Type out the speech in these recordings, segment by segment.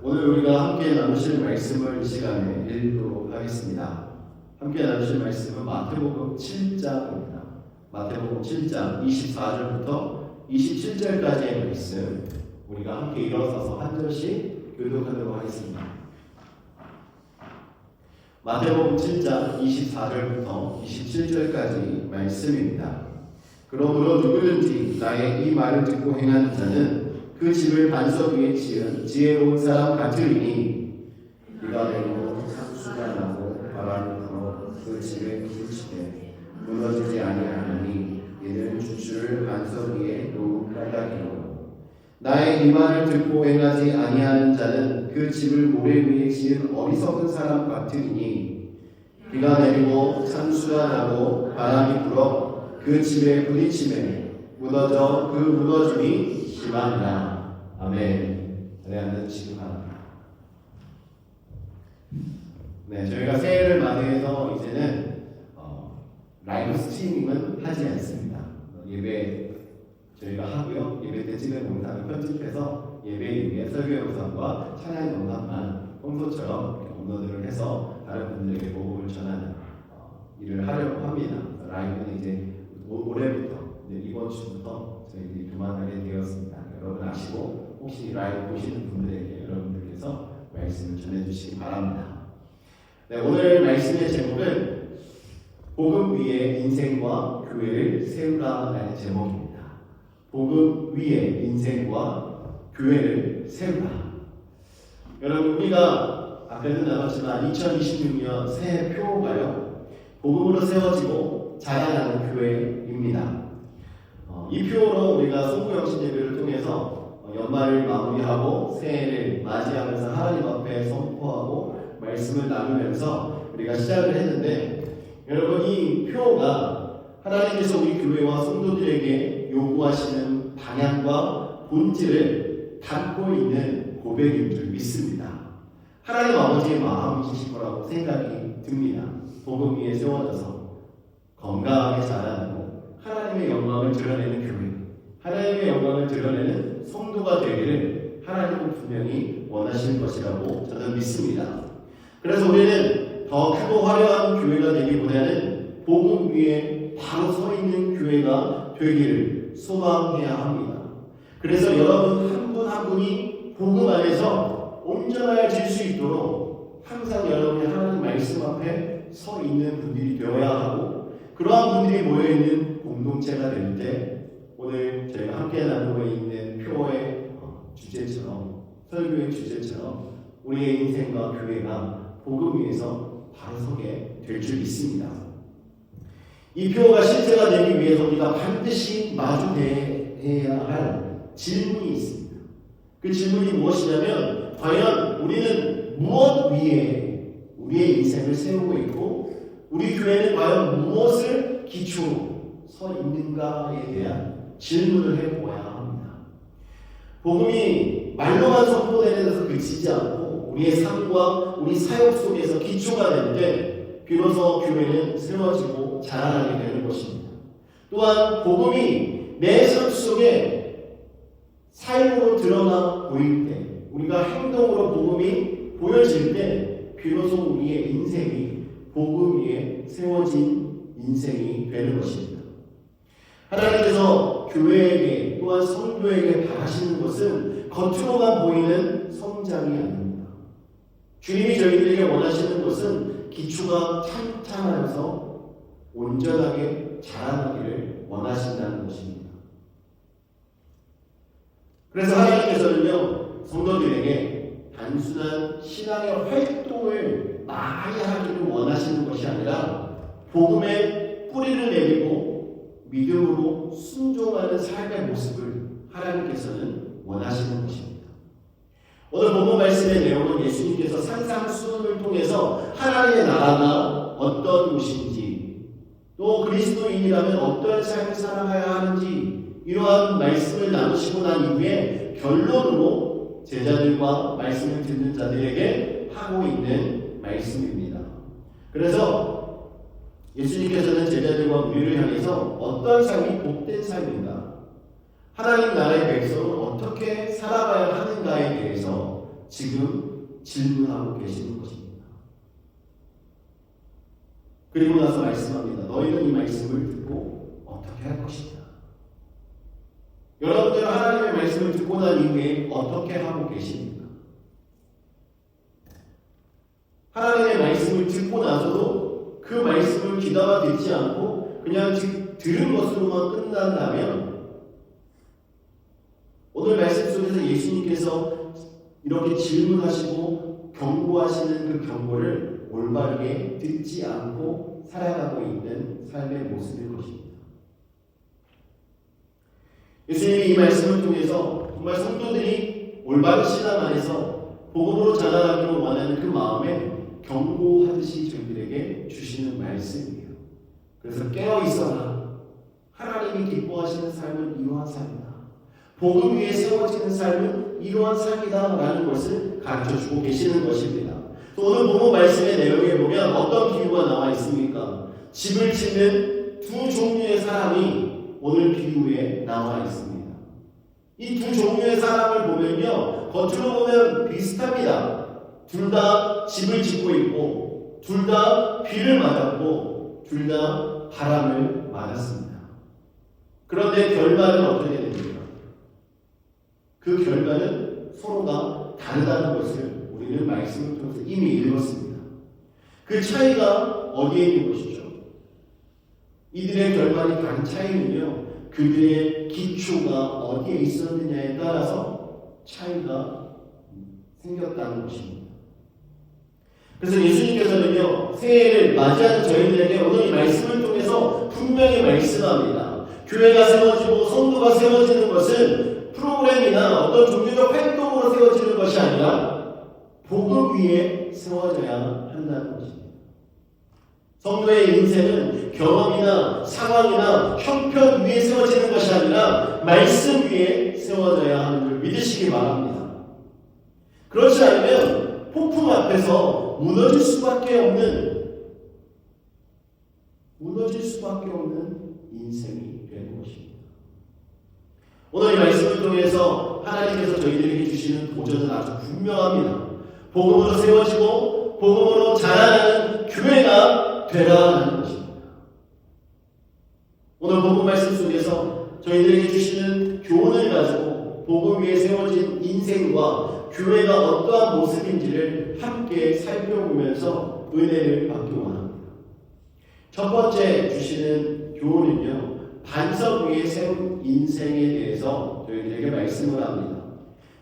오늘 우리가 함께 나누실 말씀을 이 시간에 읽도록 하겠습니다. 함께 나누실 말씀은 마태복음 7장입니다. 마태복음 7장 24절부터 27절까지의 말씀, 우리가 함께 일어서서 한 절씩 교독하도록 하겠습니다. 마태복음 7장 24절부터 27절까지 말씀입니다. 그러므로 누구든지 나의 이 말을 듣고 행하는 자는 그 집을 반석 위에 지은 지혜로운 사람 같으리니, 비가 내리고 창수가 나고 바람이 불어 그 집에 부딪히되 무너지지 아니하나니 이는 주추를 반석 위에 놓은 까닭이요. 나의 이 말을 듣고 행하지 아니하는 자는 그 집을 모래 위에 지은 어리석은 사람 같으리니, 비가 내리고 창수가 나고 바람이 불어 그 집에 부딪히매 무너져 그 무너짐이 심하니라. 아멘. 자리에 앉으시기 바랍니다. 네, 저희가 새해를 맞이해서 이제는 라이브 스트리밍은 하지 않습니다. 예배 저희가 하고요. 예배 때 찍은 영상을 편집해서 예배 이후에 설교 영상과 찬양 영상만 평소처럼 업로드를 해서 다른 분들에게 복음을 전하는 일을 하려고 합니다. 라이브는 이제 올해부터 이번 주부터 저희들이 그만하게 되었습니다. 여러분 아시고 혹시 라이브 보시는 분들에게 여러분들께서 말씀을 전해주시기 바랍니다. 네, 오늘 말씀의 제목은 복음 위에 인생과 교회를 세우라라는 제목입니다. 복음 위에 인생과 교회를 세우라. 여러분, 우리가 아까도 나눴지만 2026년 새해 표가요, 복음으로 세워지고 자라나는 교회입니다. 이 표로 우리가 송구영신 예배를 통해서 연말을 마무리하고 새해를 맞이하면서 하나님 앞에 선포하고 말씀을 나누면서 우리가 시작을 했는데, 여러분, 이 표가 하나님께서 우리 교회와 성도들에게 요구하시는 방향과 본질을 담고 있는 고백인 줄 믿습니다. 하나님 아버지의 마음이실 거라고 생각이 듭니다. 복음 위에 세워져서 건강하게 자라나고 하나님의 영광을 드러내는 교회, 하나님의 영광을 드러내는 성도가 되기를 하나님은 분명히 원하시는 것이라고 저는 믿습니다. 그래서 우리는 더 크고 화려한 교회가 되기보다는 복음 위에 바로 서 있는 교회가 되기를 소망해야 합니다. 그래서 여러분 한 분 한 분이 복음 안에서 온전해질 수 있도록 항상 여러분이 하나님 말씀 앞에 서 있는 분들이 되어야 하고, 그러한 분들이 모여있는 공동체가 될 때 오늘 저희가 함께 나누고 있는 표어의 주제처럼, 설교의 주제처럼 우리의 인생과 교회가 복음 위에서 바로 서게 될 줄 믿습니다. 이 표어가 실제가 되기 위해서 우리가 반드시 마주해야 할 질문이 있습니다. 그 질문이 무엇이냐면, 과연 우리는 무엇 위에 우리의 인생을 세우고 있고, 우리 교회는 과연 무엇을 기초로 서 있는가에 대한 질문을 해보아야 합니다. 복음이 말로만 선포되는 데서 그치지 않고 우리의 삶과 우리 사역 속에서 기초가 될 때 비로소 교회는 세워지고 자라나게 되는 것입니다. 또한 복음이 내 삶 속에 삶으로 드러나 보일 때, 우리가 행동으로 복음이 보여질 때 비로소 우리의 인생이 복음 위에 세워진 인생이 되는 것입니다. 하나님께서 교회에게 또한 성도에게 바라시는 것은 겉으로만 보이는 성장이 아닙니다. 주님이 저희들에게 원하시는 것은 기초가 탄탄하면서 온전하게 자라나기를 원하신다는 것입니다. 그래서 하나님께서는요, 성도들에게 단순한 신앙의 활동을 많이 하기를 원하시는 것이 아니라 복음의 뿌리를 내리고 믿음으로 순종하는 삶의 모습을 하나님께서는 원하시는 것입니다. 오늘 본문 말씀의 내용은 예수님께서 산상수훈을 통해서 하나님의 나라가 어떤 곳인지, 또 그리스도인이라면 어떤 삶을 살아가야 하는지, 이러한 말씀을 나누시고 난 이후에 결론으로 제자들과 말씀을 듣는 자들에게 하고 있는 말씀입니다. 그래서 예수님께서는 제자들과 우리를 향해서 어떤 삶이 복된 삶인가, 하나님 나라의 백성은 어떻게 살아가야 하는가에 대해서 지금 질문하고 계시는 것입니다. 그리고 나서 말씀합니다. 너희는 이 말씀을 듣고 어떻게 할 것이냐. 여러분들은 하나님의 말씀을 듣고 난 이후에 어떻게 하고 계십니까? 하나님의 말씀을 듣고 나서도 그 말씀을 귀담아 듣지 않고 그냥 들은 것으로만 끝난다면 오늘 말씀 속에서 예수님께서 이렇게 질문하시고 경고하시는 그 경고를 올바르게 듣지 않고 살아가고 있는 삶의 모습일 것입니다. 예수님이 이 말씀을 통해서 정말 성도들이 올바른 신앙 안에서 복음으로 자라나기를 원하는 그 마음에 경고하듯이 저희들에게 주시는 말씀이에요. 그래서 깨어있어라. 하나님이 기뻐하시는 삶은 이러한 삶이다. 복음 위에 세워지는 삶은 이러한 삶이다 라는 것을 가르쳐주고 계시는 것입니다. 오늘 본문 말씀의 내용에 보면 어떤 비유가 나와 있습니까? 집을 짓는 두 종류의 사람이 오늘 비유에 나와 있습니다. 이 두 종류의 사람을 보면요, 겉으로 보면 비슷합니다. 둘 다 집을 짓고 있고 둘 다 비를 맞았고 둘 다 바람을 맞았습니다. 그런데 결말은 어떻게 됩니까? 그 결말은 서로가 다르다는 것을 우리는 말씀을 통해서 이미 읽었습니다. 그 차이가 어디에 있는 것이죠? 이들의 결말이 다른 차이는요, 그들의 기초가 어디에 있었느냐에 따라서 차이가 생겼다는 것입니다. 그래서 예수님께서는요, 새해를 맞이하는 저희들에게 오늘 이 말씀을 통해서 분명히 말씀합니다. 교회가 세워지고 성도가 세워지는 것은 프로그램이나 어떤 종교적 활동으로 세워지는 것이 아니라 복음 위에 세워져야 한다는 것입니다. 성도의 인생은 경험이나 상황이나 형편 위에 세워지는 것이 아니라 말씀 위에 세워져야 하는 걸 믿으시기 바랍니다. 그렇지 않으면 폭풍 앞에서 무너질 수밖에 없는 인생이 되는 것입니다. 오늘 이 말씀을 통해서 하나님께서 저희들에게 주시는 도전은 아주 분명합니다. 복음으로 세워지고 복음으로 자라나는 교회가 되라는 것입니다. 오늘 복음 말씀 속에서 저희들에게 주시는 교훈을 가지고 복음 위에 세워진 인생과 교회가 어떠한 모습인지를 함께 살펴보면서 은혜를 받기 원합니다. 첫 번째 주시는 교훈은요, 반석 위에 세운 인생에 대해서 저희들에게 말씀을 합니다.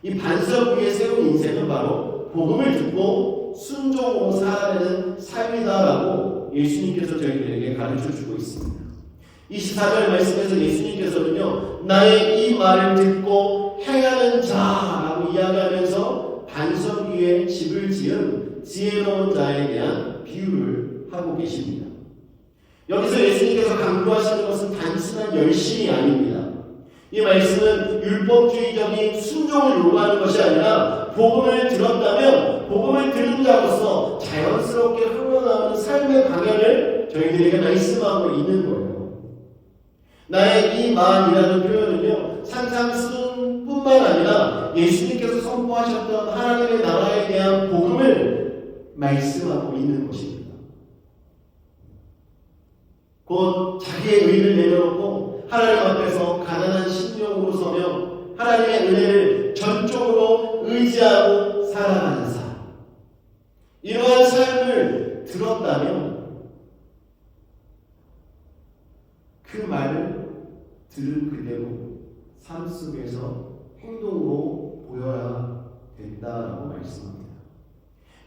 이 반석 위에 세운 인생은 바로 복음을 듣고 순종으로 살아내는 삶이다라고 예수님께서 저희들에게 가르쳐주고 있습니다. 24절 말씀에서 예수님께서는요, 나의 이 말을 듣고 행하는 자라고 이야기하면서 반석 위에 집을 지은 지혜로운 자에 대한 비유를 하고 계십니다. 여기서 예수님께서 강조하시는 것은 단순한 열심이 아닙니다. 이 말씀은 율법주의적인 순종을 요구하는 것이 아니라 복음을 들었다면 복음을 들은 자로서 자연스럽게 흘러나오는 삶의 방향을 저희들에게 말씀하고 있는 거예요. 나의 이 말이라는 표현은요, 산상수훈뿐만 아니라 예수님께서 선포하셨던 하나님의 나라에 대한 복음을 말씀하고 있는 것입니다. 곧 자기의 의를 내려놓고 하나님 앞에서 가난한 심령으로 서며 하나님의 은혜를 전적으로 의지하고 살아가는 삶, 이러한 삶을 들었다면 그 말을 들은 그대로 삶 속에서 행동으로 보여야 된다라고 말씀합니다.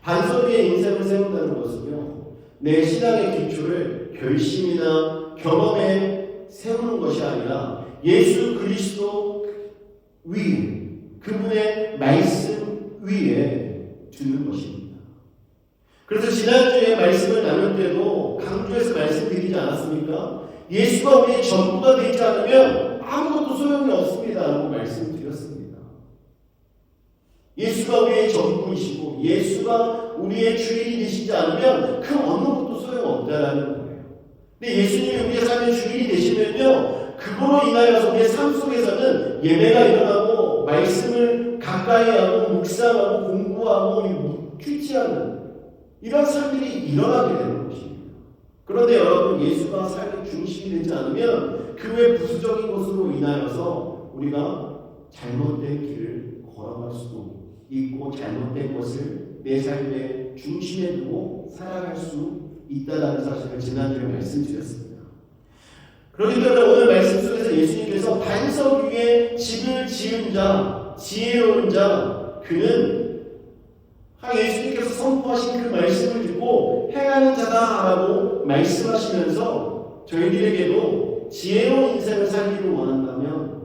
반석 위에 인생을 세운다는 것은요, 내 신앙의 기초를 결심이나 경험에 세우는 것이 아니라 예수 그리스도 위에, 그분의 말씀 위에 두는 것입니다. 그래서 지난주에 말씀을 나눌 때도 강조해서 말씀드리지 않았습니까? 예수가 우리의 전부가 되지 않으면 아무것도 소용이 없습니다라고 말씀드렸습니다. 예수가 우리의 전부이시고 예수가 우리의 주인이 되시지 않으면 그 어느 것도 소용없다라는 거예요. 근데 예수님이 우리의 삶의 주인이 되시면요, 그거로 인하여서 우리의 삶 속에서는 예배가 일어나고 말씀을 가까이 가까이 하고 묵상하고 공부하고 큐티하는 이런 삶들이 일어나게 되는 것입니다. 그런데 여러분, 예수가 삶의 중심이 되지 않으면 그 외 부수적인 것으로 인하여서 우리가 잘못된 길을 걸어갈 수도 있고 잘못된 것을 내 삶의 중심에 두고 살아갈 수 있다는 사실을 지난주에 말씀드렸습니다. 그렇기 때문에 오늘 말씀 속에서 예수님께서 반석 위에 집을 지은 자, 지혜로운 자, 그는 예수님께서 선포하신 그 말씀을 듣고 행하는 자다라고 말씀하시면서 저희들에게도 지혜로운 인생을 살기를 원한다면,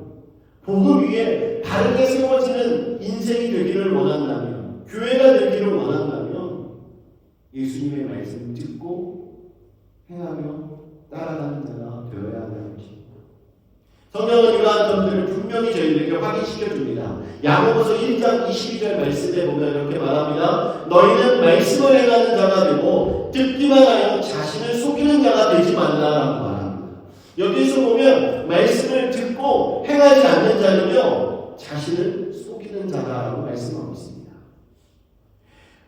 복음 위에 바르게 세워지는 인생이 되기를 원한다면, 교회가 되기를 원한다면 예수님의 말씀을 듣고 행하며 따라가는 자가 되어야 한다는 것입니다. 성경은 이러한 점들을 분명히 저희들에게 확인시켜 줍니다. 야고보서 1장 22절 말씀에 보면 이렇게 말합니다. 너희는 말씀을 행하는 자가 되고 듣기만 하여 자신을 속이는 자가 되지 말라라고 말합니다. 여기서 보면 말씀을 듣고 행하지 않는 자는요, 자신을 속이는 자라고 말씀하고 있습니다.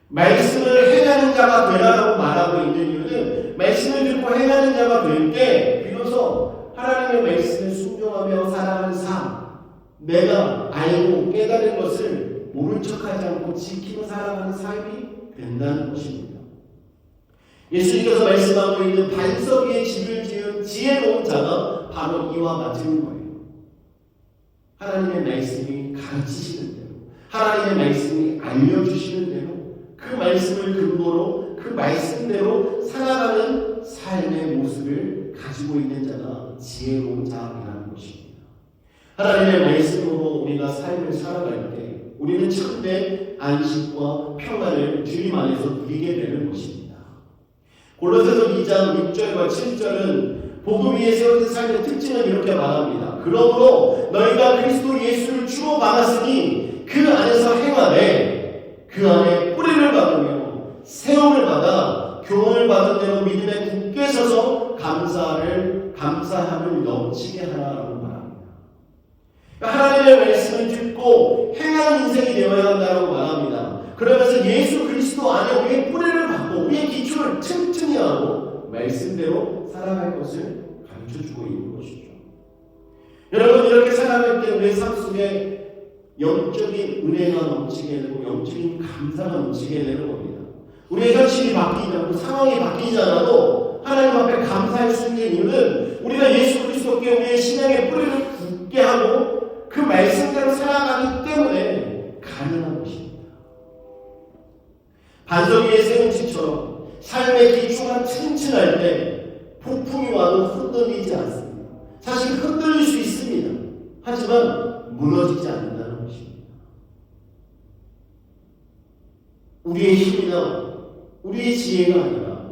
말씀을 행하는 자가 되라라고 말하고 있는 이유는 말씀을 듣고 행하는 자가 될 때 비로소 하나님의 말씀을 순종하며 살아가는 삶, 내가 알고 깨달은 것을 모른 척하지 않고 지키며 살아가는 삶이 된다는 것입니다. 예수님께서 말씀하고 있는 반석 위에 집을 지은 지혜로운 자가 바로 이와 같은 거예요. 하나님의 말씀이 가르치시는 대로, 하나님의 말씀이 알려주시는 대로, 그 말씀을 근거로 그 말씀대로 살아가는 삶의 모습을 가지고 있는 자가 지혜로운 자라는 것입니다. 하나님의 말씀으로 우리가 삶을 살아갈 때 우리는 참된 안식과 평안을 주님 안에서 누리게 되는 것입니다. 골로새서 2장 6절과 7절은 복음 위에 세워진 삶의 특징을 이렇게 말합니다. 그러므로 너희가 그리스도 예수를 주로 받았으니 그 안에서 행하되 그 안에 뿌리를 받으며 세움을 받아 교훈을 받은 대로 믿음에 굳게 서서 감사함을 넘치게 하라고 말합니다. 하나님의 말씀을 듣고 행하는 인생이 되어야 한다고 말합니다. 그러면서 예수 그리스도 안에 우리의 뿌리를 받고 우리의 기초를 튼튼히 하고 말씀대로 살아갈 것을 가르쳐주고 있는 것이죠. 여러분, 이렇게 살아갈 때 우리의 삶 속에 영적인 은혜가 넘치게 되고 영적인 감사가 넘치게 되는 겁니다. 우리의 현실이 바뀌지 않고 상황이 바뀌지 않아도 하나님 앞에 감사할 수 있는 이유는 우리가 예수 그리스도께 우리의 신앙의 뿌리를 굳게 하고 그 말씀대로 살아가기 때문에 가능한 것입니다. 반석 위에 세운 집처럼 삶의 기초가 튼튼할 때 폭풍이 와도 흔들리지 않습니다. 사실 흔들릴 수 있습니다. 하지만 무너지지 않는다는 것입니다. 우리의 힘이나 우리의 지혜가 아니라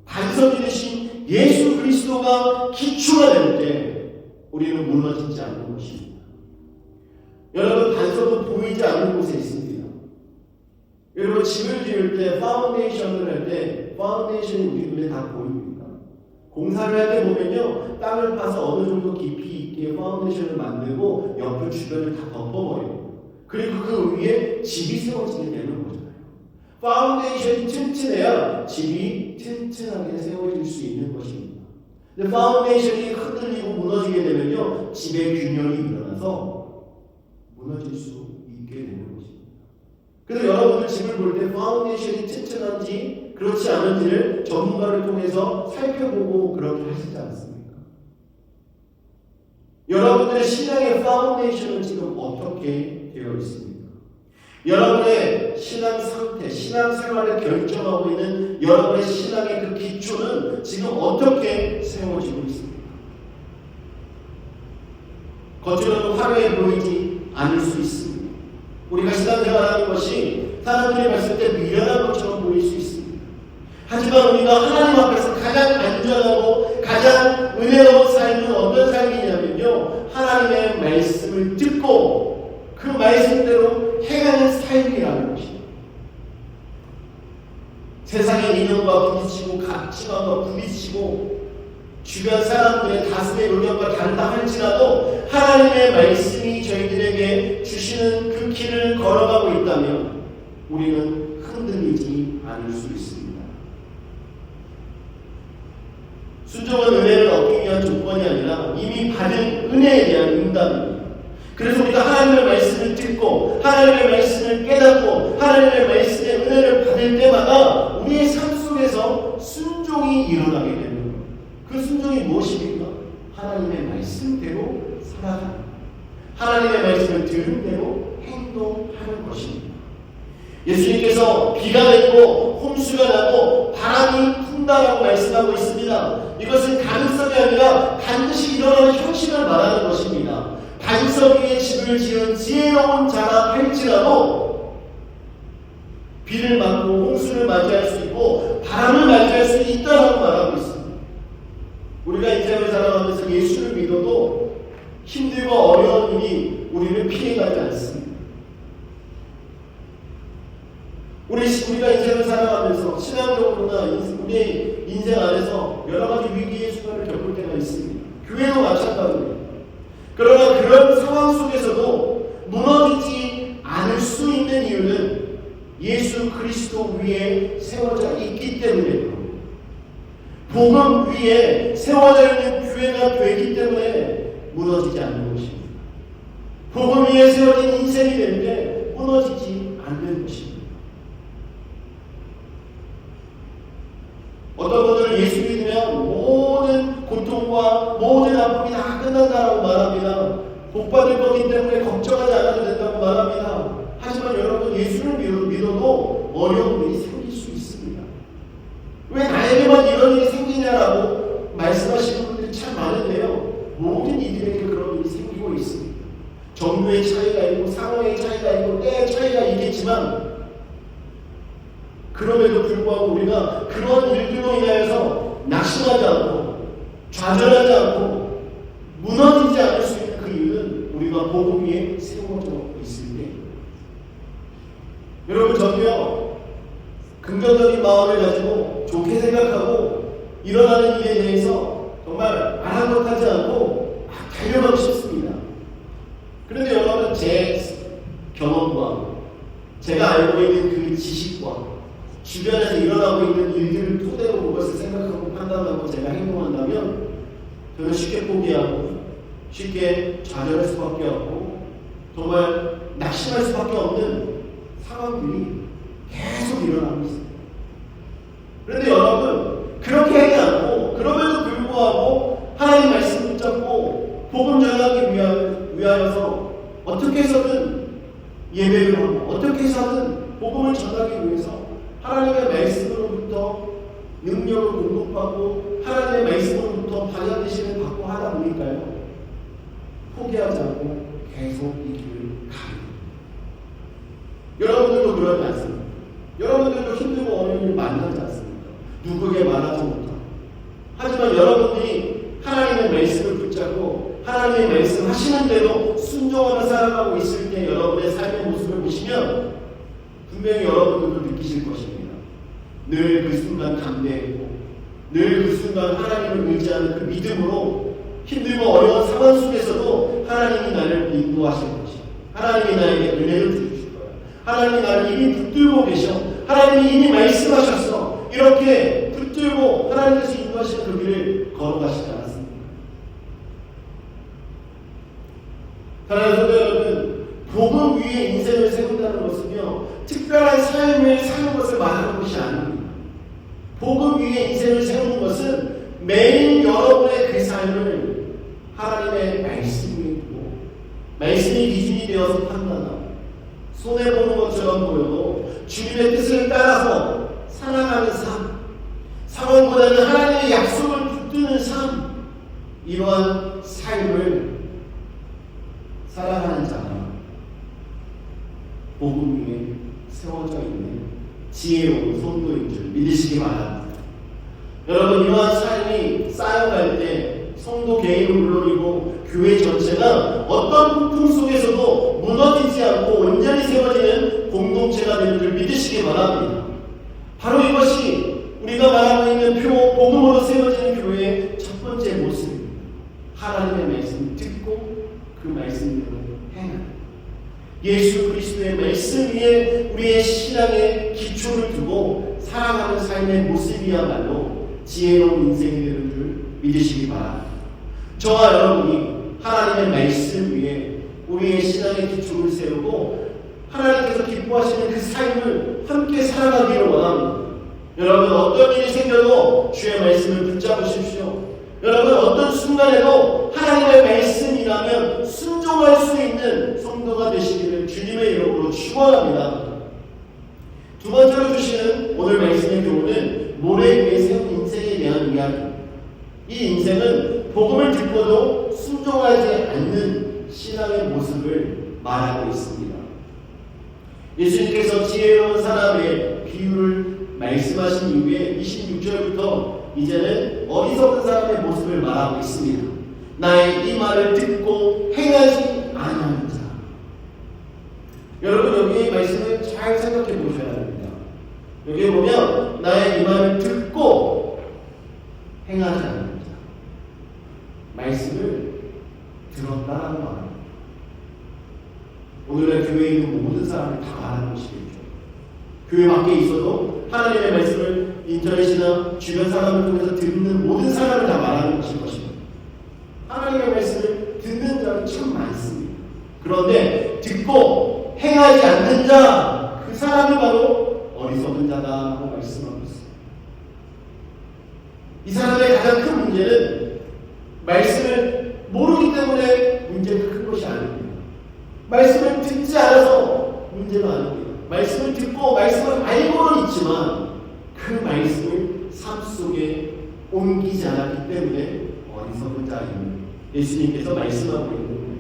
반석이 되신 예수 그리스도가 기초가 될 때 우리는 무너지지 않는 것입니다. 여러분, 반석은 보이지 않는 곳에 있습니다. 여러분, 집을 지을 때 파운데이션을 할 때 파운데이션이 우리 눈에 다 보입니까? 공사를 할 때 보면요, 땅을 파서 어느 정도 깊이 있게 파운데이션을 만들고 옆을 주변을 다 덮어버려요. 그리고 그 위에 집이 세워지게 되는 거잖아요. 파운데이션이 튼튼해야 집이 튼튼하게 세워질 수 있는 것입니다. 근데 파운데이션이 흔들리고 무너지게 되면요, 집의 균열이 일어나서 무너질 수 있게 되는 것입니다. 그래서 여러분들 집을 볼 때 파운데이션이 튼튼한지 그렇지 않은지를 전문가를 통해서 살펴보고 그렇게 하시지 않습니까? 여러분들의 신앙의 파운데이션은 지금 어떻게 되어 있습니까? 여러분의 신앙 상태, 신앙 생활을 결정하고 있는 여러분의 신앙의 그 기초는 지금 어떻게 세워지고 있습니까? 겉으로는 화려해 보이지 않을 수 있습니다. 우리가 신앙생활하는 것이 사람들이 봤을 때 미련한 것처럼 보일 수 있습니다. 하지만 우리가 하나님 앞에서 가장 안전하고 가장 은혜로운 삶은 어떤 삶이냐면요, 하나님의 말씀을 듣고 그 말씀대로 행하는 삶이라는 것입니다. 세상의 이념과 부딪히고 가치관과 부딪히고 주변 사람들의 다수의 의견과 다르다 할지라도 하나님의 말씀이 저희들에게 주시는 그 길을 걸어가고 있다면 우리는 흔들리지 않을 수 있습니다. 순종은 은혜를 얻기 위한 조건이 아니라 이미 받은 은혜에 대한 응답입니다. 그래서 우리가 하나님의 말씀을 듣고 하나님의 말씀을 깨닫고 하나님의 말씀의 은혜를 받을 때마다 우리의 삶 속에서 순종이 일어나게 되는 거예요. 그 순종이 무엇입니까? 하나님의 말씀대로 살아가는, 하나님의 말씀을 들은 대로 행동하는 것입니다. 예수님께서 비가 내리고 홍수가 나고 바람이 분다라고 말씀하고 있습니다. 이것은 가능성이 아니라 반드시 일어나는 현실을 말하는 것입니다. 반석 위에 집을 지은 지혜로운 자라 할지라도 비를 맞고 홍수를 맞이할 수 있고 바람을 맞이할 수 있다라고 말하고 있습니다. 우리가 이 세상을 살아가면서 예수를 믿어도 힘들고 어려운 일이 우리를 피해가지 않습니다. 우리가 인생을 살아가면서 신앙적으로나 우리의 인생 안에서 여러 가지 위기의 순간을 겪을 때가 있습니다. 교회도 마찬가지입니다. 그러나 그런 상황 속에서도 무너지지 않을 수 있는 이유는 예수 그리스도 위에 세워져 있기 때문에, 복음 위에 세워져 있는 교회가 되기 때문에 무너지지 않는 것입니다. 복음 위에 세워진 인생이 되는데 무너지지 않는 것입니다. 어떤 분들은 예수 믿으면 모든 고통과 모든 아픔이 다 끝난다라고 말합니다. 복받을 거기 때문에 걱정하지 않아도 된다고 말합니다. 하지만 여러분, 예수를 믿어도 어려운 일이 생길 수 있습니다. 왜 나에게만 이런 일이 생기냐라고 말씀하시는 분들이 참 많은데요, 모든 이들에게 그런 일이 생기고 있습니다. 정부의 차이가 있고 상황의 차이가 있고 때의 차이가 있겠지만, 그럼에도 불구하고 우리가 그런 일들로 인하여서 낙심하지 않고 좌절하지 않고 무너지지 않을 수 있는 그 이유는 우리가 복음 위에 세워져 있을 때, 여러분, 저도요 긍정적인 마음을 가지고 좋게 생각하고 일어나는 일에 대해서 정말 아랑곳하지 않고 달려가고 싶습니다. 그런데 여러분, 제 경험과 제가 알고 있는 그 지식과 주변에서 일어나고 있는 일들을 토대로 그것을 생각하고 판단하고 제가 행동한다면 저는 쉽게 포기하고 쉽게 좌절할 수밖에 없고 정말 낙심할 수밖에 없는 상황들이 계속 일어나고 있습니다. 그런데 여러분, 그렇게 하지 않고 그럼에도 불구하고 하나님 말씀 붙잡고 복음 전하기 위하여서 어떻게 해서든 예배를 하고 어떻게 해서든 복음을 전하기 위해서 하나님의 말씀으로부터 능력을 공급받고 하나님의 말씀으로부터 반야되심을 받고 하다 보니까요, 포기하지 않고 계속 이 길을 가요. 여러분들도 그러지 않습니까? 여러분들도 힘들고 어려운 일 만나지 않습니까? 누구에게 말하지 못하고. 하지만 여러분들이 하나님의 말씀을 붙잡고 하나님의 말씀 하시는 대로 순종하며 살아가고 있을 때 여러분의 삶의 모습을 보시면 분명히 여러분들도 느끼실 것입니다. 늘 그 순간 담대했고 늘 그 순간 하나님을 의지하는 그 믿음으로 힘들고 어려운 상황 속에서도 하나님이 나를 인도하실 것이고 하나님이 나에게 은혜를 주실 거야. 하나님이 나를 이미 붙들고 계셔. 하나님이 이미 말씀하셨어. 이렇게 붙들고 하나님께서 인도하시는 그 길을 걸어가시지 않았습니다. 사랑하는 성도 여러분, 복음 위에 인생을 세운다는 것은요, 특별한 삶을 사는 것을 말하는 것이 아닙니다. 복음 위에 인생을 세우는 것은 매일 여러분의 그 삶을 하나님의 말씀 위에 두고 말씀이 기준이 되어서 판단하고 손해보는 것처럼 보여도 주님의 뜻을 따라서 살아가는 삶, 상황보다는 하나님의 약속을 붙드는 삶, 이러한 삶을 살아가는 자가 복음 위에 세워져 있는 지혜로운 성도인 줄 믿으시기 바랍니다. 여러분, 이러한 삶이 쌓여갈 때 성도 개인은 물론이고 교회 전체가 어떤 폭풍 속에서도 무너지지 않고 온전히 세워지는 공동체가 되는 줄 믿으시기 바랍니다. 바로 이것이 우리가 말하고 있는 복음으로 세워지는 교회의 첫 번째 모습입니다. 하나님의 말씀을 듣고 그 말씀대로 행하는, 예수 그리스도의 말씀 위에 우리의 신앙의 기초를 두고 살아가는 삶의 모습이야말로 지혜로운 인생이 되는 줄 믿으시기 바랍니다. 저와 여러분이 하나님의 말씀 위에 우리의 신앙의 기초를 세우고 하나님께서 기뻐하시는 그 삶을 함께 살아가기를 원합니다. 여러분 어떤 일이 생겨도 주의 말씀을 붙잡으십시오. 여러분 어떤 순간에도 하나님의 말씀이라면 순종할 수 있는 성도가 되시기를 주님의 이름으로 축원합니다. 두 번째로 주시는 오늘 말씀의 교훈은 모래 위에 세운 인생에 대한 이야기. 이 인생은 복음을 듣고도 순종하지 않는 신앙의 모습을 말하고 있습니다. 예수님께서 지혜로운 사람의 비유를 말씀하신 이후에 26절부터 이제는 어리석은 사람의 모습을 말하고 있습니다. 나의 이 말을 듣고 행하지 아니하는 자. 여러분 여기 말씀을 잘 생각해 보셔야 합니다. 여기 보면 나의 이 말을 듣고 행하지 않는 자. 말씀을 들었다라는 말입니다. 오늘날 교회에 있는 모든 사람을 다 말하는 것이겠죠. 교회 밖에 있어도 하나님의 말씀을 인터넷이나 주변 사람을 통해서 듣는 모든 사람을 다 말하는 것일 것입니다. 하나님의 말씀을 듣는 자는 참 많습니다. 그런데 듣고 행하지 않는 자, 그 사람이 바로 어리석은 자다라고 말씀하고 있습니다. 이 사람의 가장 큰 문제는 말씀을 모르기 때문에 문제가 큰 것이 아닙니다. 말씀을 듣지 않아서 문제가 아닙니다. 말씀을 듣고 말씀을 알고는 있지만 그 말씀을 삶 속에 옮기지 않았기 때문에 어리석은 자임을 예수님께서 말씀하고 있는 거예요.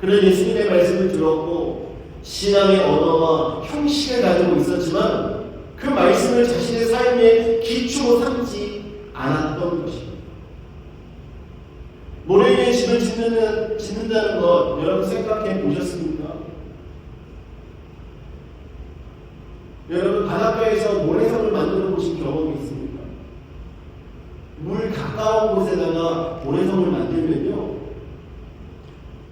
그런 예수님의 말씀을 들었고 신앙의 언어와 형식을 가지고 있었지만 그 말씀을 자신의 삶의 기초로 삼지 않았던 것입니다. 모래 위에 집을 짓는다는 것 여러분 생각해 보셨습니까? 여러분 바닷가에서 모래성을 만들어 보신 경험이 있습니까? 물 가까운 곳에다가 모래성을 만들면요,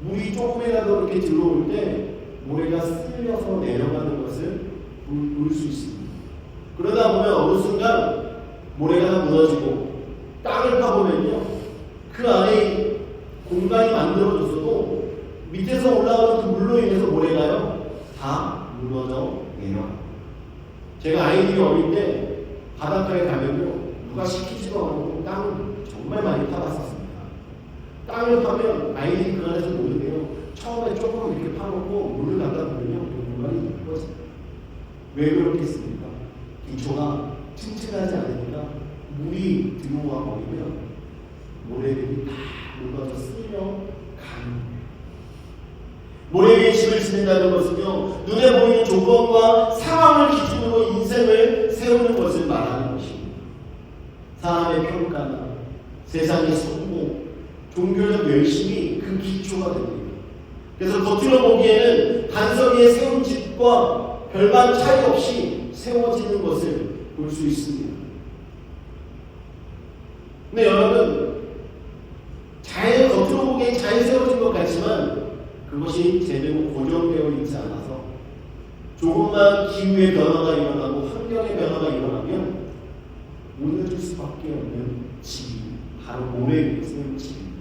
물이 조금이라도 이렇게 들어올 때 모래가 쓸려서 내려가는 것을 볼 수 있습니다. 그러다 보면 어느 순간 모래가 무너지고 땅을 파보면요, 그 안에 공간이 만들어졌어도 밑에서 올라오는 그 물로 인해서 모래가요 다 무너져 내려갑니다. 제가 아이들이 어릴 때 바닷가에 가면요, 누가 시키지도 않고 땅을 정말 많이 파봤었습니다. 땅을 파면 아이들이 그 안에서 노는데요, 처음에 조금 이렇게 파놓고 물을 갖다 보면요, 그 공간이 넓어집니다. 왜 그렇겠습니까? 기초가 튼튼하지 않으니까 물이 들어와 버리면 모래들이 다 물러져 쓸려 가는. 모래 위에 집을 짓는다는 것은요, 눈에 보이는 조건과 상황을 기준으로 인생을 세우는 것을 말하는 것입니다. 사람의 평가나 세상의 성공, 종교적 열심이 그 기초가 됩니다. 그래서 겉으로 보기에는 단석 위에 세운 집과 별반 차이 없이 세워지는 것을 볼 수 있습니다. 근데 여러분, 겉으로 보기엔 잘 세워진 것 같지만 그것이 제대로 고정되어 있지 않아서 조금만 기후의 변화가 일어나고 환경의 변화가 일어나면 무너질 수밖에 없는 집이 바로 모래 위에 세운 집입니다.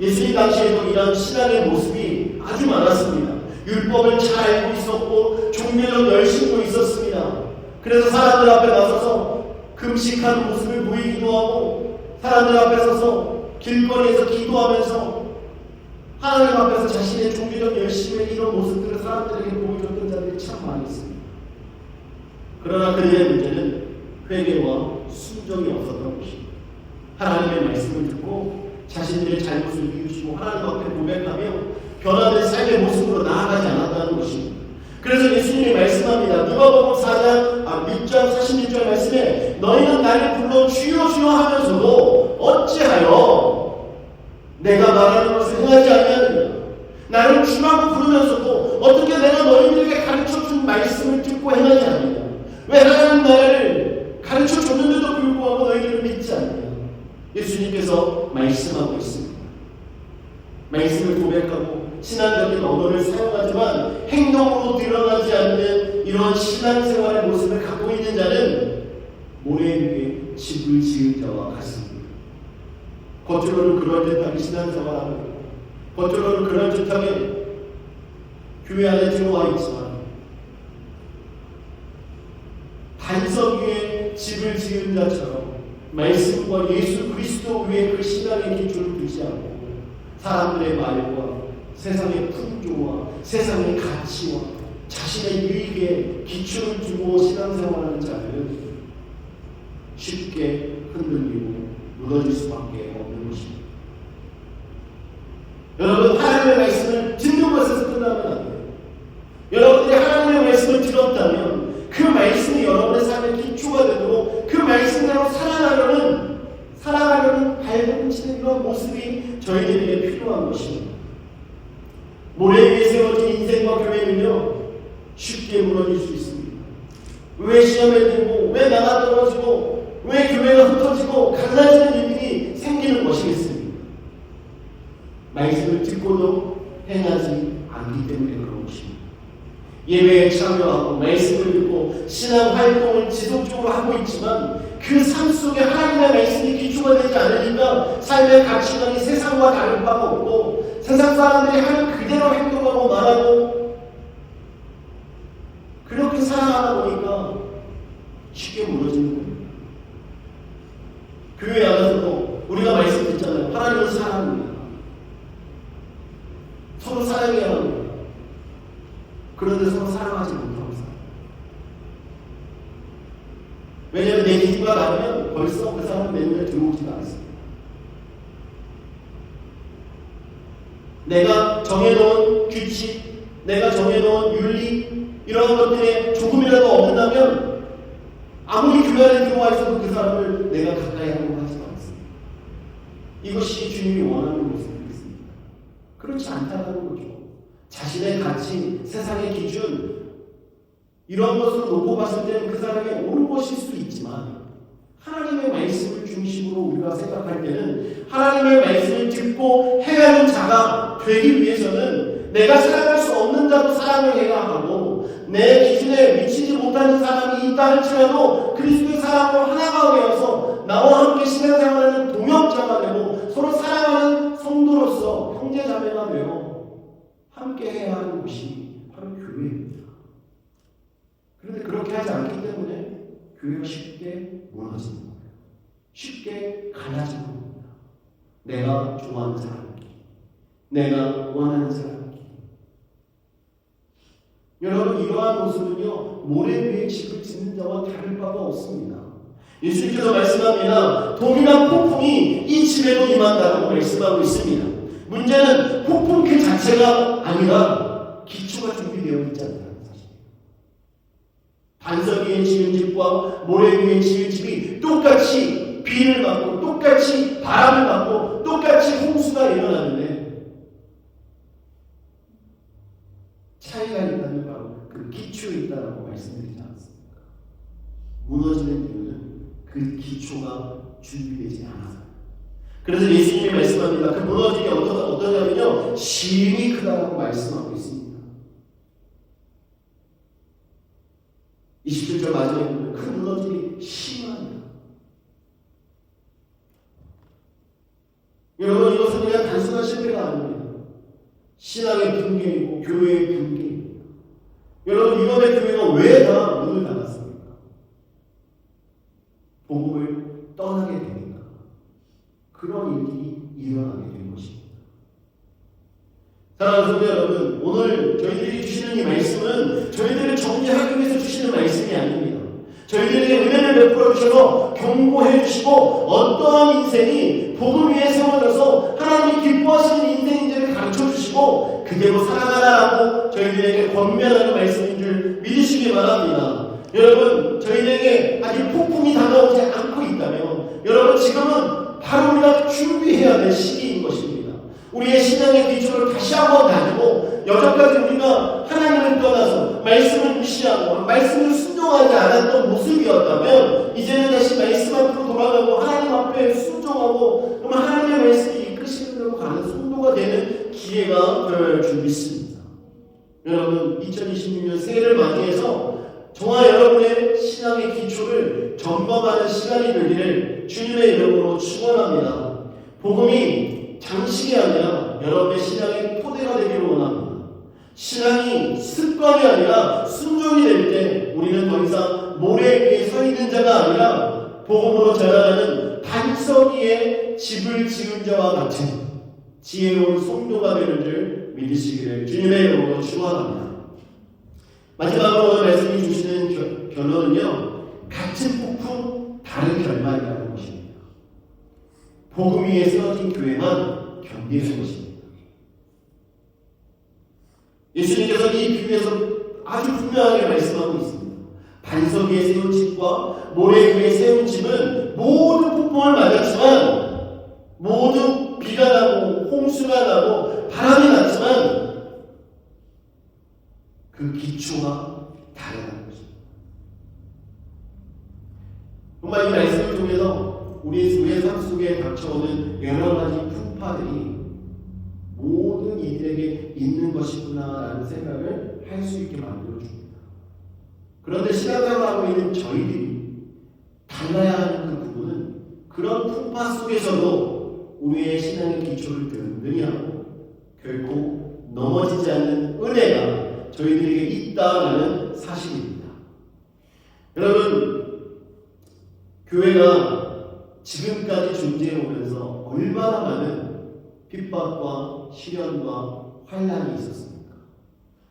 예수님 당시에도 이런 신앙의 모습이 아주 많았습니다. 율법을 잘 알고 있었고 종교적 열심도 있었습니다. 그래서 사람들 앞에 나서서 금식하는 모습을 보이기도 하고 사람들 앞에 서서 길거리에서 기도하면서 하나님 앞에서 자신의 종교적 열심의 이런 모습들을 사람들에게 보여줬던 자들이 참 많이 있습니다. 그러나 그들의 문제는 회개와 순종이 없었던 것입니다. 하나님의 말씀을 듣고 자신들의 잘못을 비우시고 하나님 앞에 고백하며 변화된 삶의 모습으로 나아가지 않았다는 것입니다. 그래서 예수님이 말씀합니다. 누가복음 6장 46절 말씀에 너희는 나를 불러 주여 주여 하면서도 어찌하여 내가 말하는 것을 행하지 아니하느냐. 나를 주라고 부르면서도 어떻게 내가 너희들에게 가르쳐준 말씀을 듣고 행하지 않느냐. 왜 하나님 나라를 가르쳐줬는데도 불구하고 너희들을 믿지 않느냐. 예수님께서 말씀하고 있습니다. 말씀을 고백하고 신앙적인 언어를 사용하지만 행동으로 드러나지 않는 이런 신앙생활의 모습을 갖고 있는 자는 모래 위에 집을 지은 자와 같습니다. 겉으로는 그럴듯하게 신앙생활하고 겉으로는 그럴듯하게 교회 안에 들어와 있지만 반석 위에 집을 지은 자처럼 말씀과 예수 그리스도 위에 그 신앙의 기초를 두지 않고 사람들의 말과 세상의 풍조와 세상의 가치와 자신의 유익에 기초를 두고 신앙생활하는 자들은 쉽게 흔들리고 무너질 수밖에 없는 것입니다. 여러분, 하나님의 말씀을 듣는 것에서 끝나면 안 돼요. 여러분들이 하나님의 말씀을 들었다면 그 말씀이 여러분의 삶의 기초가 되도록 그 말씀대로 살아가려는 발버둥치는 이런 모습이 저희들에게 필요한 것입니다. 모래 위에 세워진 인생과 교회는요 쉽게 무너질 수 있습니다. 왜 시험에 들고 왜 나가 떨어지고 왜 교회가 흩어지고 갈라지는 일들이 생기는 것이겠습니까? 말씀을 듣고도 행하지 않기 때문에 그런 것입니다. 예배에 참여하고 말씀을 듣고 신앙 활동을 지속적으로 하고 있지만 그 삶 속에 하나님의 말씀이 기초가 되지 않으니까 삶의 가치관이 세상과 다를 바가 없고 세상 사람들이 하는 그대로 행동하고 말하고 그렇게 살아가다 보니까 쉽게 무너지는 겁니다. 교회 안에서도 우리가 말씀 듣잖아요. 하나님은 사랑입니다. 서로 사랑해야 합니다. 그런데 서로 사랑하지 못하고 살아요. 왜냐하면 내 기준가 나오면 벌써 그 사람 내 눈에 들어오지도 않습니다. 내가 정해놓은 규칙, 내가 정해놓은 윤리 이런 것들에 조금이라도 어긋나면 아무리 교회 안에 들어와 있어도 그 사람을 내가 가까이 하려고 하지 않습니다. 이것이 주님이 원하는 모습이겠습니까? 그렇지 않다는 거죠. 자신의 가치, 세상의 기준 이런 것을 놓고 봤을 때는 그 사람이 옳은 것일 수 있지만 하나님의 말씀을 중심으로 우리가 생각할 때는 하나님의 말씀을 듣고 행하는 자가 되기 위해서는 내가 사랑할 수 없는 자도 사랑을 해야 하고 내 기준에 미치지 못하는 사람이 있다 할지라도 그리스도의 사랑으로 하나가 되어서 나와 함께 신앙생활하는 동역자가 되고 서로 사랑하는 성도로서 형제자매가 되어 함께 해야 하는 곳이 바로 교회입니다. 그런데 그렇게 하지 않기 때문에 교회가 쉽게 무너지는 거예요. 쉽게 갈라지는 겁니다. 내가 좋아하는 사람끼리, 내가 원하는 사람끼리. 여러분, 이러한 모습은요 모래 위에 집을 짓는 자와 다를 바가 없습니다. 예수님께서 말씀합니다. 동일한 폭풍이 이 집에도 임한다고 말씀하고 있습니다. 문제는 폭풍 그 자체가 아니라 기초가 준비되어 있지 않다는 사실입니다. 반석 위에 지은 집과 모래 위에 지은 집이 똑같이 비를 맞고 똑같이 바람을 맞고 똑같이 홍수가 일어나는데 차이가 있다면 바로 그 기초에 있다고 말씀드리지 않습니까? 무너지는 이유는 그 기초가 준비되지 않아서. 그래서 예수님이 말씀합니다. 그 무너짐이 어떠냐면요 심히 크다라고 말씀하고 있습니다. 27절 마지막에 보면 그 무너짐이 심합니다. 여러분, 이것은 그냥 단순한 실패가 아닙니다. 신앙의 붕괴이고 교회의 붕괴입니다. 여러분, 이번에 교회가 왜 다 문을 닫았습니까? 복음을 떠나게 되니까 그런 일이 일어나게 된 것입니다. 사랑하는 성도 여러분, 오늘 저희들이 주시는 이 말씀은 저희들을 정죄하기 위해서 주시는 말씀이 아닙니다. 저희들에게 은혜를 베풀어 주셔서 경고해 주시고 어떠한 인생이 복음 위에 세워져서 하나님이 기뻐하시는 인생인지를 가르쳐 주시고 그대로 살아가라고 저희들에게 권면하는 말씀인 줄 믿으시기 바랍니다. 여러분, 저희들에게 아직 폭풍이 다가오지 않고 있다면 여러분, 지금은 바로 우리가 준비해야 될 시기인 것입니다. 우리의 신앙의 기초를 다시 한번 다지고 여전까지 우리가 하나님을 떠나서 말씀을 무시하고 말씀을 순종하지 않았던 모습이었다면 이제는 다시 말씀 앞으로 돌아가고 하나님 앞에 순종하고 그러면 하나님의 말씀이 이끄시는 대로 가는 성도가 되는 기회가 될 줄 믿습니다. 여러분 2026년 새해를 맞이해서 저와 여러분의 신앙의 기초를 점검하는 시간이 되기를 주님의 이름으로 축원합니다. 복음이 장식이 아니라 여러분의 신앙의 토대가 되기를 원합니다. 신앙이 습관이 아니라 순종이 될 때 우리는 더 이상 모래 위에 서 있는 자가 아니라 복음으로 자라나는 반석 위에 집을 지은 자와 같은 지혜로운 성도가 되는 줄 믿으시기를 주님의 이름으로 축원합니다. 마지막으로 오늘 말씀이 주시는 결론은요, 같은 폭풍 다른 결말이라는 것입니다. 복음 위에 세워진 교회만 견디는 것입니다. 예수님께서 이 비유에서 아주 분명하게 말씀하고 있습니다. 반석 위에 세운 집과 모래 위에 세운 집은 모두 폭풍을 맞았지만, 모두 비가 나고 홍수가 나고 바람이 났지만 그 기초가 다르다는 것입니다. 정말 이 말씀을 통해서 우리의 삶 속에 닥쳐오는 여러 가지 풍파들이 모든 이들에게 있는 것이구나라는 생각을 할 수 있게 만들어줍니다. 그런데 신앙생활하고 있는 저희들이 달라야 하는 그 부분은 그런 풍파 속에서도 우리의 신앙의 기초를 든든히 하고 결코 넘어지지 않는 은혜가 저희들에게 있다라는 사실입니다. 여러분, 교회가 지금까지 존재해 오면서 얼마나 많은 핍박과 시련과 환난이 있었습니까?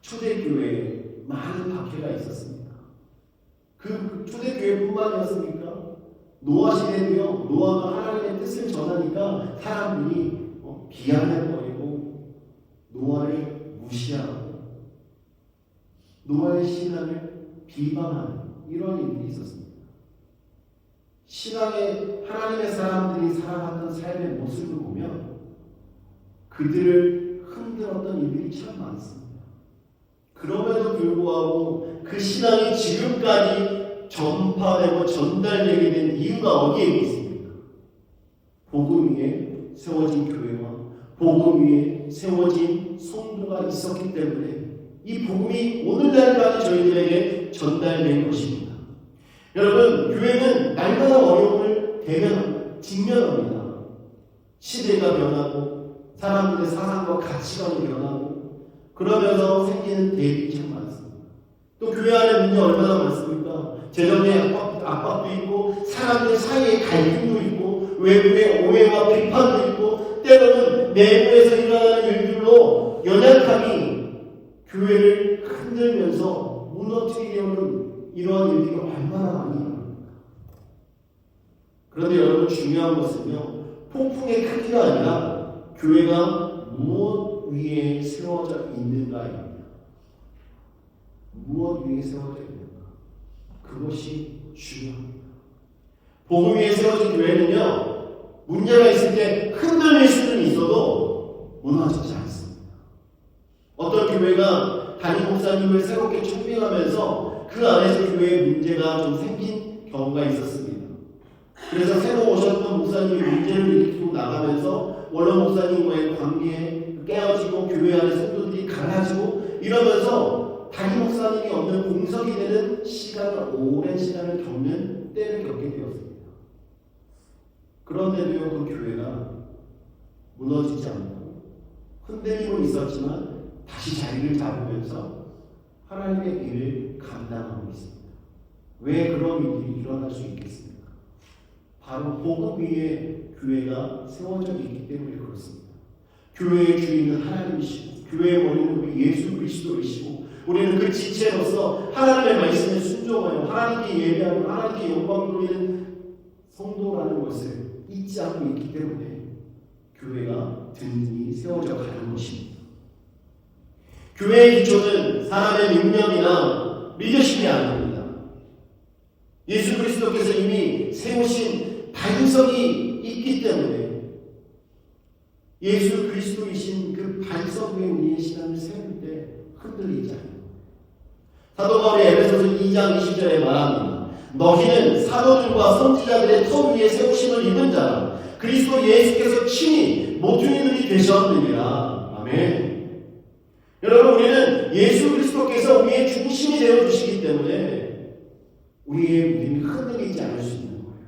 초대교회에 많은 박해가 있었습니까? 그 초대교회뿐만이었습니까? 노아 시대도요, 노아가 하나님의 뜻을 전하니까 사람들이 비아냥거리고 노아를 무시하고 노아의 신앙을 비방하는 이런 일들이 있었습니다. 신앙의 하나님의 사람들이 살아갔던 삶의 모습을 보면 그들을 흔들었던 일들이 참 많습니다. 그럼에도 불구하고 그 신앙이 지금까지 전파되고 전달되게 된 이유가 어디에 있습니까? 복음 위에 세워진 교회와 복음 위에 세워진 성도가 있었기 때문에 이 복음이 오늘날까지 저희들에게 전달된 것입니다. 여러분, 교회는 날마다 어려움을 직면합니다. 시대가 변하고 사람들의 사상과 가치관이 변하고 그러면서 생기는 대립이 참 많습니다. 또 교회 안에 문제 얼마나 많습니까? 재정의 압박도 있고 사람들 사이의 갈등도 있고 외부의 오해와 비판도 있고 때로는 내부에서 일어나는 일들로 연약함이 교회를 흔들면서 무너뜨리게 하는 이러한 일들이 얼마나 많이 일어납니까? 그런데 여러분, 중요한 것은요, 폭풍의 크기가 아니라 교회가 무엇 위에 세워져 있는가입니다. 무엇 위에 세워져 있는가? 그것이 중요합니다. 복음 위에 세워진 교회는요, 문제가 있을 때 흔들릴 수는 있어도 무너지지 않습니다. 어떤 교회가 담임 목사님을 새롭게 초빙하면서 그 안에서 교회에 문제가 좀 생긴 경우가 있었습니다. 그래서 새로 오셨던 목사님이 문제를 일으키고 나가면서 원로 목사님과의 관계에 깨어지고 교회 안에 성도들이 갈라지고 이러면서 담임 목사님이 없는 공석이 되는 오랜 시간을 겪는 때를 겪게 되었습니다. 그런데도요, 그 교회가 무너지지 않고 흔들림은 있었지만 다시 자리를 잡으면서 하나님의 일을 감당하고 있습니다. 왜 그런 일들이 일어날 수 있겠습니까? 바로 복음 위에 교회가 세워져 있기 때문에 그렇습니다. 교회의 주인은 하나님이시고 교회의 원인은 우리 예수 그리스도이시고 우리는 그 지체로서 하나님의 말씀에 순종하여 하나님께 예배하고 하나님께 영광 돌리는 성도라는 것을 잊지 않고 있기 때문에 교회가 든든히 세워져 가는 것입니다. 교회의 기초는 사람의 능력이나 리더십이 아닙니다. 예수 그리스도께서 이미 세우신 반석이 있기 때문에 예수 그리스도이신 그 반석 위에 우리의 신앙을 세울 때 흔들리지 않습니다. 사도 바울이 에베소서 2장 20절에 말합니다. 너희는 사도들과 선지자들의 터 위에 세우심을 입은 자라 그리스도 예수께서 친히 모퉁이들이 되셨느니라. 아멘. 여러분, 우리는 예수 그리스도께서 우리의 중심이 되어 주시기 때문에 우리의 믿음이 흔들리지 않을 수 있는 거예요.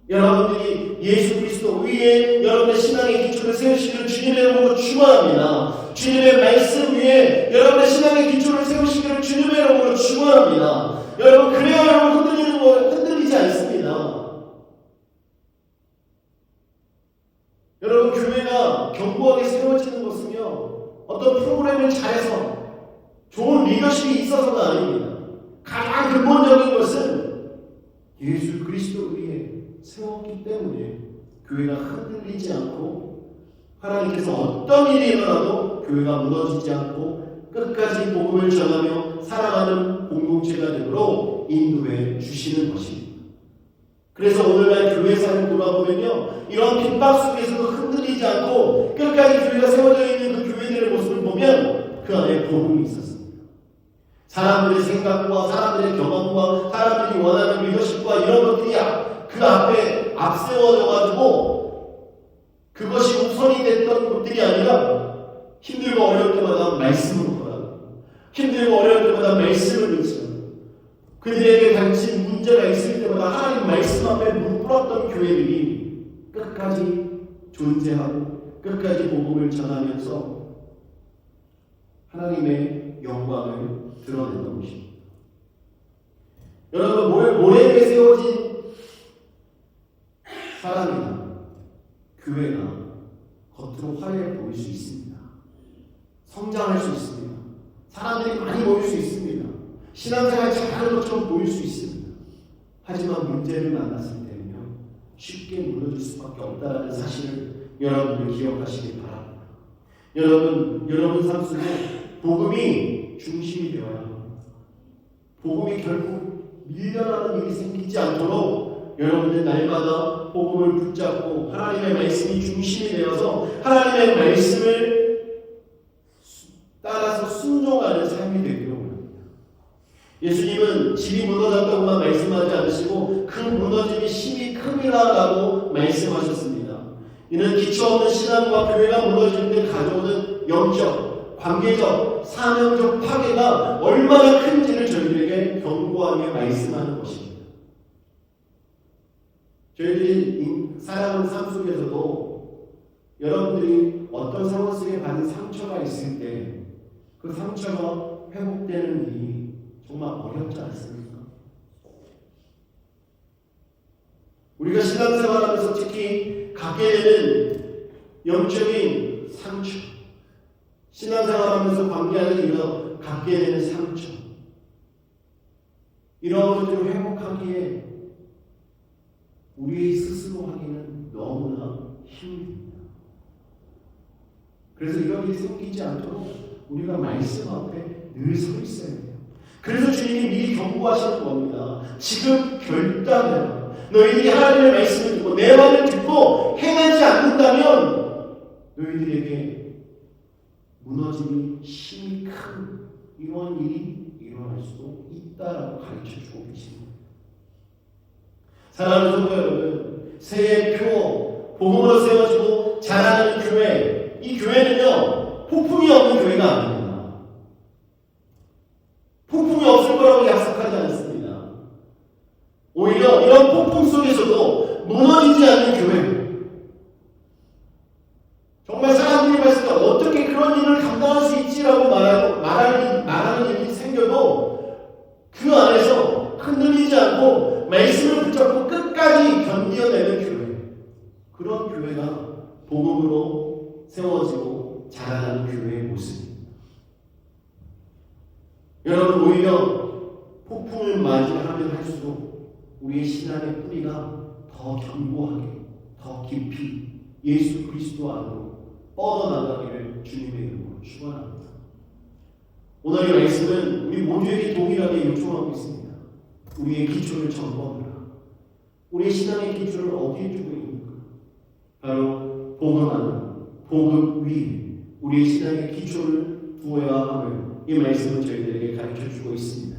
여러분들이 예수 그리스도 위에 여러분의 신앙의 기초를 세우시기를 주님의 이름으로 축원합니다. 주님의 말씀 위에 여러분의 신앙의 기초를 세우시기를 주님의 이름으로 축원합니다. 여러분, 그래야 여러분 흔들리지 않습니다. 여러분, 교회가 견고하게 세워지는 것은요, 어떤 프로그램을 잘해서 좋은 리더십이 있어서가 아닙니다. 가장 근본적인 것은 예수 그리스도 위에 세웠기 때문에 교회가 흔들리지 않고 하나님께서 어떤 일이 일어나도 교회가 무너지지 않고 끝까지 복음을 전하며 살아가는 공동체가 되도록 인도해 주시는 것입니다. 그래서 오늘날 교회사를 돌아보면요, 이런 핍박 속에서도 흔들리지 않고 끝까지 교회가 세워져 있는 그 교회들의 모습을 보면 그 안에 복음이 있었습니다. 사람들의 생각과 사람들의 경험과 사람들이 원하는 리더십과 이런 것들이 그 앞에 앞세워져가지고 그것이 우선이 됐던 것들이 아니라 힘들고 어려울 때마다 말씀을 보라고, 힘들고 어려울 때마다 말씀을 믿으라고, 그들에게 닥친 문제가 있을 때마다 하나님 말씀 앞에 무릎 꿇었던 교회들이 끝까지 존재하고 끝까지 복음을 전하면서 하나님의 영광을 드러냈던 것입니다. 여러분, 모래 위에 세워진 사람이나 교회가 겉으로 화려해 보일 수 있습니다. 성장할 수 있습니다. 사람들이 많이 모일 수 있습니다. 신앙생활 잘하는 것처럼 보일 수 있습니다. 하지만 문제를 만났을 때는요, 쉽게 무너질 수밖에 없다는 사실을 여러분들 기억하시길 바랍니다. 여러분 삶 속에 복음이 중심이 되어야 합니다. 복음이 결국 밀려나는 일이 생기지 않도록 여러분들 날마다 복음을 붙잡고 하나님의 말씀이 중심이 되어서 하나님의 말씀을 따라서 순종하는 삶이 되기를 원합니다. 예수님은 집이 무너졌다고만 말씀하지 않으시고 그 무너짐이 심히 큼이라라고 말씀하셨습니다. 이는 기초 없는 신앙과 교회가 무너질 때 가져오는 영적, 관계적, 사명적 파괴가 얼마나 큰지를 저희들에게 견고하게 말씀하는 것입니다. 저희들이 살아가는 삶 속에서도 여러분들이 어떤 상황 속에 받은 상처가 있을 때 그 상처가 회복되는 일이 정말 어렵지 않습니까? 우리가 신앙생활하면서 특히 갖게 되는 영적인 상처, 신앙생활하면서 관계하는 일로 갖게 되는 상처, 이러한 것들을 회복하기에 우리 스스로 하기는 너무나 힘듭니다. 그래서 이런 일이 생기지 않도록 우리가 말씀 앞에 늘 서 있어야 돼요. 그래서 주님이 미리 경고하시는 겁니다. 지금 결단해라. 너희들이 하나님의 말씀을 듣고 내 말을 듣고 행하지 않는다면 너희들에게 무너짐이 심히 큰 이런 일이 일어날 수도 있다라고 가르쳐주고 계십니다. 사랑하는 성도 여러분, 새해 표, 복음으로 세워지고 자라는 교회, 이 교회는요, 폭풍이 없는 교회가 아닙니다. 폭풍이 없을 거라고 약속하지 않습니다. 오히려 이런 폭풍 속에서도 무너지지 않는 교회, 정말 사람들이 봤을 때 어떻게 그런 일을 감당할 수 있지라고 말하는 일이 생겨도 그 안에서 흔들리지 않고 말씀을 붙잡고 끝까지 견뎌내는 교회, 그런 교회가 복음으로 세워지고 자라나는 교회의 모습입니다. 여러분, 오히려 폭풍을 맞이하면 할수록 우리의 신앙의 뿌리가 더 견고하게, 더 깊이 예수 그리스도 안으로 뻗어나가기를 주님의 이름으로 축원합니다. 오늘의 말씀은 우리 모두에게 동일하게 요청하고 있습니다. 우리의 기초를 점검하라. 우리의 신앙의 기초를 어디에 두고 있는가? 바로 복음 안에, 복음 위에 우리의 신앙의 기초를 두어야 함을 이 말씀은 저희들에게 가르쳐주고 있습니다.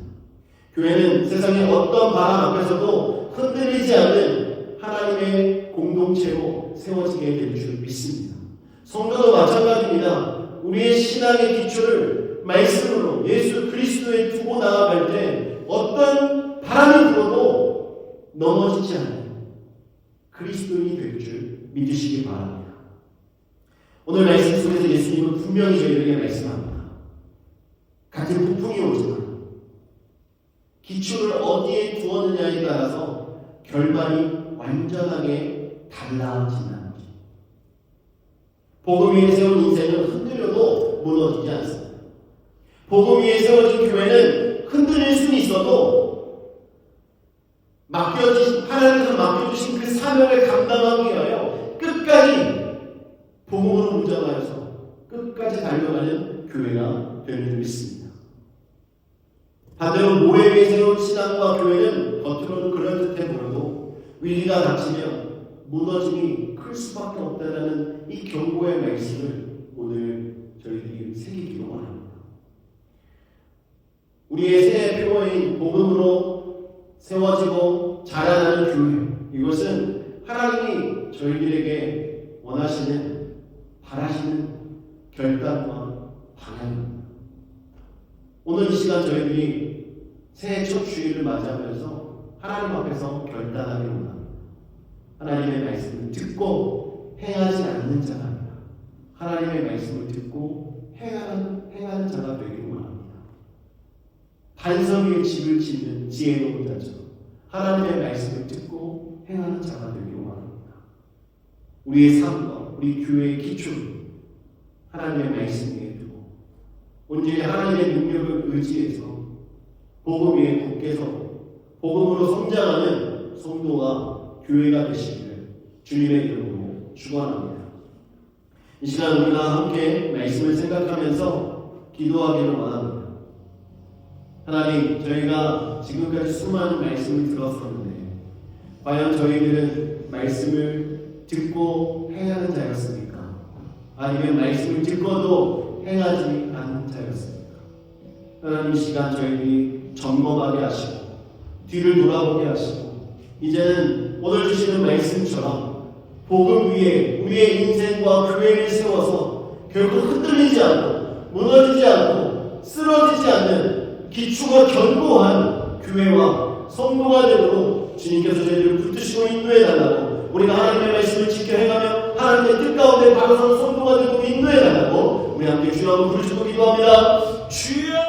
교회는 세상의 어떤 바람 앞에서도 흔들리지 않는 하나님의 공동체로 세워지게 될 줄 믿습니다. 성도도 마찬가지입니다. 우리의 신앙의 기초를 말씀으로 예수 그리스도에 두고 나아갈 때 어떤 바람이 불어도 넘어지지 않는 그리스도인이 될 줄 믿으시기 바랍니다. 오늘 말씀 속에서 예수님은 분명히 저희에게 말씀합니다. 같은 폭풍이 오지만 기초를 어디에 두었느냐에 따라서 결말이 완전하게 달라진다는 거죠. 복음 위에 세운 인생은 흔들려도 무너지지 않습니다. 복음 위에 세워진 교회는 흔들릴 수는 있어도 하나님께서 맡겨주신 그 사명을 감당하기 위하여 끝까지 복음으로 무장하여서 끝까지 달려가는 교회가 되는 줄 믿습니다. 반대로 모래 위에 세운 신앙과 교회는 겉으로는 그럴듯해 보여도 위기가 닥치면 무너짐이 클 수밖에 없다는 이 경고의 말씀을 오늘 저희들이 새기기로 원합니다. 우리의 새해 표어인 복음으로 세워지고 자라나는 교회, 이것은 하나님이 저희들에게 원하시는, 바라시는 결단과 방향입니다. 오늘 이 시간 저희들이 새해 첫 주일을 맞이하면서 하나님 앞에서 결단하기 원합니다. 하나님의 말씀을 듣고 행하지 않는 자가 아니라 하나님의 말씀을 듣고 행하는 자가 되기를 원합니다. 반석 위에 집을 짓는 지혜로운 자처럼 하나님의 말씀을 듣고 행하는 자가 되기를 원합니다. 우리의 삶과 우리 교회의 기초를 하나님의 말씀 위에 두고 온전히 하나님의 능력을 의지해서 복음 위에 굳게 서고 복음으로 성장하는 성도가 교회가 되시기를 주님의 이름으로 축원합니다. 이 시간 우리가 함께 말씀을 생각하면서 기도하기를 원합니다. 하나님, 저희가 지금까지 수많은 말씀을 들었었는데 과연 저희들은 말씀을 듣고 행하는 자였습니까? 아니면 말씀을 듣고도 행하지 않는 자였습니까? 하나님, 이 시간 저희들이 점검하게 하시고 뒤를 돌아보게 하시고 이제는 오늘 주시는 말씀처럼 복음 위에 우리의 인생과 교회를 세워서 결국 흔들리지 않고 무너지지 않고 쓰러지지 않는 기초가 견고한 교회와 성도가 되도록 주님께서 저희들을 붙드시고 인도해달라고, 우리가 하나님의 말씀을 지켜 행하며 하나님의 뜻 가운데 바로 서는 성도가 되도록 인도해달라고 우리 함께 주여 한번 부르시고 기도합니다. 주여!